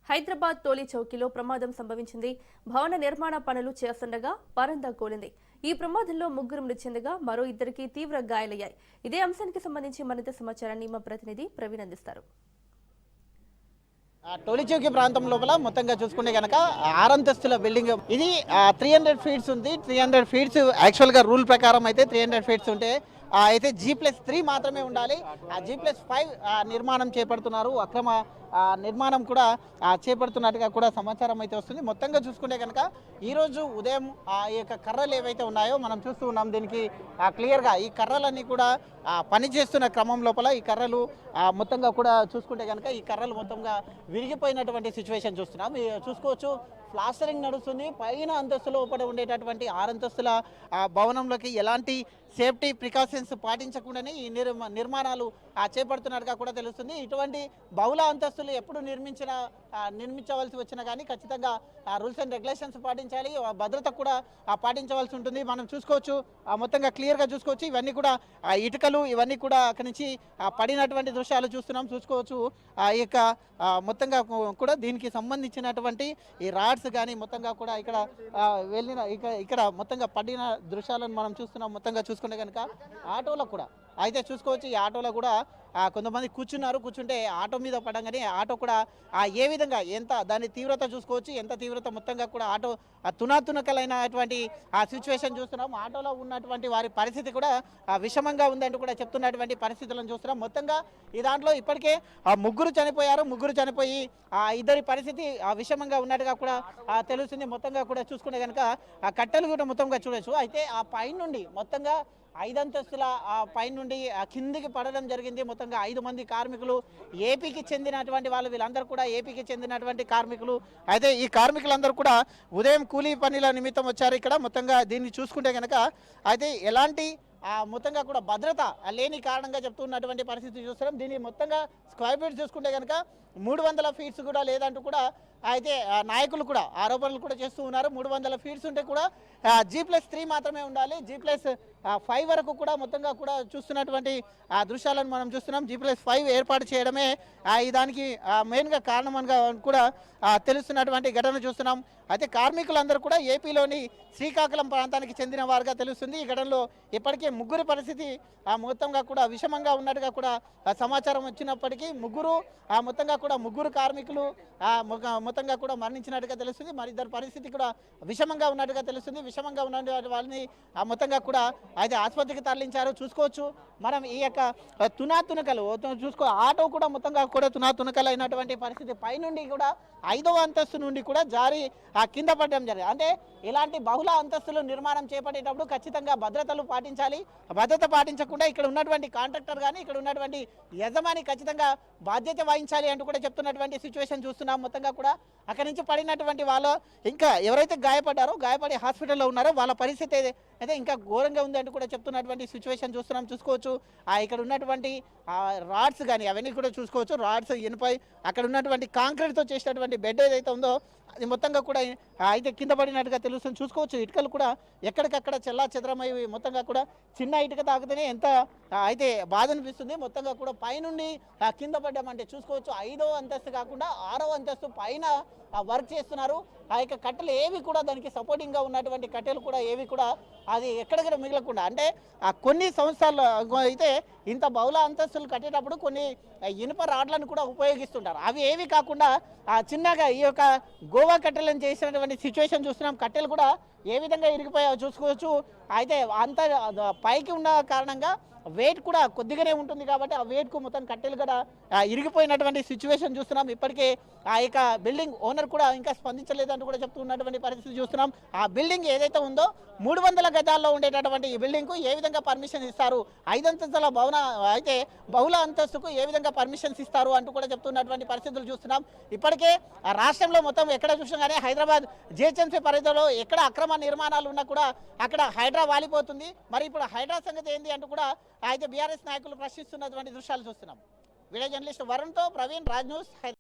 హైదరాబాద్ టోలీ చౌకీలో ప్రమాదం సంభవించింది. భవన నిర్మాణ పనులు చేస్తుండగా పరందా కూలింది. ఈ ప్రమాదంలో ముగ్గురు మృతి చెందగా మరో ఇద్దరికి తీవ్ర గాయాలయ్యాయి. ఇదే అంశానికి సంబంధించి మరింత సమాచారాన్ని మా ప్రతినిధి ప్రవీణ్ అందిస్తారు. టోలీ చౌకీ ప్రాంతం లోపల మొత్తంగా చూసుకుంటే కనుక 6 అంతస్తుల బిల్డింగ్ ఇది 300 ఫీట్స్ ఉంది. 300 ఫీట్స్ యాక్చువల్గా రూల్ ప్రకారం అయితే 300 ఫీట్స్ ఉంటే అయితే G+3 మాత్రమే ఉండాలి. G+5 నిర్మాణం చేపడుతున్నారు. అక్రమ నిర్మాణం కూడా చేపడుతున్నట్టుగా కూడా సమాచారం అయితే వస్తుంది. మొత్తంగా చూసుకుంటే కనుక ఈరోజు ఉదయం ఈ యొక్క కర్రలు ఏవైతే ఉన్నాయో మనం చూస్తూ ఉన్నాం. దీనికి క్లియర్గా ఈ కర్రలన్నీ కూడా పనిచేస్తున్న క్రమం లోపల ఈ కర్రలు మొత్తంగా కూడా చూసుకుంటే కనుక ఈ కర్రలు మొత్తంగా విరిగిపోయినటువంటి సిచ్యువేషన్ చూస్తున్నాం. చూసుకోవచ్చు, ప్లాస్టరింగ్ నడుస్తుంది. పైన అంతస్తులో లోపల ఉండేటటువంటి 6 అంతస్తుల భవనంలోకి ఎలాంటి సేఫ్టీ ప్రికాషన్స్ పాటించకుండానే ఈ నిర్మాణాలు చేపడుతున్నట్టుగా కూడా తెలుస్తుంది. ఇటువంటి బహుళ అంతస్తులు ఎప్పుడు నిర్మించవలసి వచ్చినా కానీ ఖచ్చితంగా రూల్స్ అండ్ రెగ్యులేషన్స్ పాటించాలి, భద్రత కూడా పాటించవలసి ఉంటుంది. మనం చూసుకోవచ్చు, మొత్తంగా క్లియర్గా చూసుకోవచ్చు. ఇవన్నీ కూడా ఇటుకలు ఇవన్నీ కూడా అక్కడి నుంచి పడినటువంటి దృశ్యాలు చూసుకోవచ్చు. ఈ యొక్క మొత్తంగా కూడా దీనికి సంబంధించినటువంటి ఈ రాడ్స్ కానీ మొత్తంగా కూడా ఇక్కడ వెళ్ళిన ఇక్కడ మొత్తంగా పడిన దృశ్యాలను మనం చూస్తున్నాం. మొత్తంగా చూసుకుంటే కనుక ఆటోలో కూడా అయితే చూసుకోవచ్చు. ఈ ఆటోలో కూడా కొంతమంది కూర్చుంటే ఆటో మీద పడంగానే ఆటో కూడా ఏ విధంగా దాని తీవ్రత చూసుకోవచ్చు. ఎంత తీవ్రత మొత్తంగా కూడా ఆటో తునాతునకలైనటువంటి సిచ్యువేషన్ చూస్తున్నాం. ఆటోలో ఉన్నటువంటి వారి పరిస్థితి కూడా విషమంగా ఉందంటూ కూడా చెప్తున్నటువంటి పరిస్థితులను చూస్తున్నాం. మొత్తంగా ఈ దాంట్లో ఇప్పటికే ముగ్గురు చనిపోయారు. ముగ్గురు చనిపోయి ఇద్దరి పరిస్థితి విషమంగా ఉన్నట్టుగా కూడా తెలుస్తుంది. మొత్తంగా కూడా చూసుకుంటే కనుక కట్టెలు కూడా మొత్తంగా చూడొచ్చు. అయితే ఆ పై నుండి మొత్తంగా 5 అంతస్తుల పై నుండి కిందికి పడడం జరిగింది. మొత్తంగా 5 మంది కార్మికులు ఏపీకి చెందినటువంటి వాళ్ళు, వీళ్ళందరూ కూడా ఏపీకి చెందినటువంటి కార్మికులు. అయితే ఈ కార్మికులందరూ కూడా ఉదయం కూలీ పనుల నిమిత్తం వచ్చారు ఇక్కడ. మొత్తంగా దీన్ని చూసుకుంటే కనుక అయితే ఎలాంటి మొత్తంగా కూడా భద్రత లేని కారణంగా చెప్తున్నటువంటి పరిస్థితి చూస్తున్నాం. దీన్ని మొత్తంగా స్క్వేర్ ఫీట్ చూసుకుంటే కనుక 300 ఫీట్స్ కూడా లేదంటూ కూడా అయితే నాయకులు కూడా ఆరోపణలు కూడా చేస్తూ ఉన్నారు. 300 ఫీట్స్ ఉంటే కూడా G+3 మాత్రమే ఉండాలి. G+5 వరకు కూడా మొత్తంగా కూడా చూస్తున్నటువంటి దృశ్యాలను మనం చూస్తున్నాం. G+5 ఏర్పాటు చేయడమే దానికి మెయిన్గా కారణంగా కూడా తెలుస్తున్నటువంటి ఘటన చూస్తున్నాం. అయితే కార్మికులందరూ కూడా ఏపీలోని శ్రీకాకుళం ప్రాంతానికి చెందిన వారుగా తెలుస్తుంది. ఈ ఘటనలో ఇప్పటికే ముగ్గురి పరిస్థితి మొత్తంగా కూడా విషమంగా ఉన్నట్టుగా కూడా సమాచారం వచ్చినప్పటికీ మొత్తంగా కూడా ముగ్గురు కార్మికులు మొత్తంగా కూడా మరణించినట్టుగా తెలుస్తుంది. మరి ఇద్దరు పరిస్థితి కూడా విషమంగా ఉన్నట్టుగా తెలుస్తుంది. విషమంగా ఉన్న వాళ్ళని మొత్తంగా కూడా అయితే ఆసుపత్రికి తరలించారు. చూసుకోవచ్చు మనం ఈ యొక్క తునాతునకలు ఆటో కూడా మొత్తంగా కూడా తునాతునకలు అయినటువంటి పరిస్థితి. పైనుండి కూడా 5వ అంతస్తు నుండి కూడా జారి కింద పడడం జరిగింది. అంటే ఇలాంటి బహుళ అంతస్తులు నిర్మాణం చేపట్టేటప్పుడు ఖచ్చితంగా భద్రతలు పాటించాలి. భద్రత పాటించకుండా ఇక్కడ ఉన్నటువంటి కాంట్రాక్టర్ కానీ ఇక్కడ ఉన్నటువంటి యజమాని ఖచ్చితంగా బాధ్యత వహించాలి అంటూ కూడా చెప్తున్నటువంటి సిచ్యువేషన్ చూస్తున్నాం. మొత్తంగా కూడా అక్కడి నుంచి పడినటువంటి వాళ్ళు ఇంకా ఎవరైతే గాయపడి హాస్పిటల్లో ఉన్నారో వాళ్ళ పరిస్థితి అయితే ఇంకా ఘోరంగా ఉంది అంటూ కూడా చెప్తున్నటువంటి సిచ్యువేషన్ చూస్తున్నాం. చూసుకోవచ్చు ఇక్కడ ఉన్నటువంటి రాడ్స్ కానీ అవన్నీ కూడా చూసుకోవచ్చు. రాడ్స్ ఇనుపై అక్కడ ఉన్నటువంటి కాంక్రీట్తో చేసినటువంటి బెడ్ ఏదైతే ఉందో అది మొత్తంగా కూడా అయితే కింద పడినట్టుగా తెలుస్తుంది. చూసుకోవచ్చు ఇటుకలు కూడా ఎక్కడికక్కడ చెల్లా చెదరమై మొత్తంగా కూడా చిన్న ఇటుక తాకితేనే ఎంత అయితే బాధ అనిపిస్తుంది. మొత్తంగా కూడా పైనుండి కింద పడ్డామంటే చూసుకోవచ్చు 5వ అంతస్తు కాకుండా 6వ అంతస్తు పైన వర్క్ చేస్తున్నారు. ఆ యొక్క కట్టెలు ఏవి కూడా దానికి సపోర్టింగ్గా ఉన్నటువంటి కట్టెలు కూడా ఏవి కూడా అది ఎక్కడిక్కడ మిగలకుండా అంటే కొన్ని సంవత్సరాలు అయితే ఇంత బహుళ అంతస్తులు కట్టేటప్పుడు కొన్ని ఇనుప రాడ్లను కూడా ఉపయోగిస్తుంటారు. అవి ఏవి కాకుండా చిన్నగా ఈ యొక్క గోవా కట్టెలను చేసినటువంటి సిచ్యువేషన్ చూస్తున్నాం. కట్టెలు కూడా ఏ విధంగా ఇరిగిపోయాయో చూసుకోవచ్చు. అయితే అంత పైకి ఉన్న కారణంగా వెయిట్ కూడా కొద్దిగానే ఉంటుంది కాబట్టి ఆ వెయిట్కు మొత్తం కట్టెలు కూడా ఇరిగిపోయినటువంటి సిచ్యువేషన్ చూస్తున్నాం. ఇప్పటికే ఆ యొక్క బిల్డింగ్ ఓనర్ కూడా ఇంకా స్పందించలేదంటూ కూడా చెప్తున్నటువంటి పరిస్థితి చూస్తున్నాం. ఆ బిల్డింగ్ ఏదైతే ఉందో 300 గజాల్లో ఉండేటటువంటి ఈ బిల్డింగ్కు ఏ విధంగా పర్మిషన్ ఇస్తారు, 5 అంతస్తుల భవన అయితే బహుళ అంతస్తుకు ఏ విధంగా పర్మిషన్స్ ఇస్తారు అంటూ కూడా చెప్తున్నటువంటి పరిస్థితులు చూస్తున్నాం. ఇప్పటికే రాష్ట్రంలో మొత్తం ఎక్కడ చూసినా కానీ హైదరాబాద్ జిహెచ్ఎంసీ పరిధిలో ఎక్కడ అక్రమ నిర్మాణాలు ఉన్నా కూడా అక్కడ హైడ్రా వాలిపోతుంది. మరి ఇప్పుడు హైడ్రా సంగతి ఏంది అంటూ కూడా అయితే బీఆర్ఎస్ నాయకులు ప్రశ్నిస్తున్నటువంటి దృశ్యాలు చూస్తున్నాం. వీడియో జర్నలిస్ట్ వరుణ్తో ప్రవీణ్, రాజ్ న్యూస్.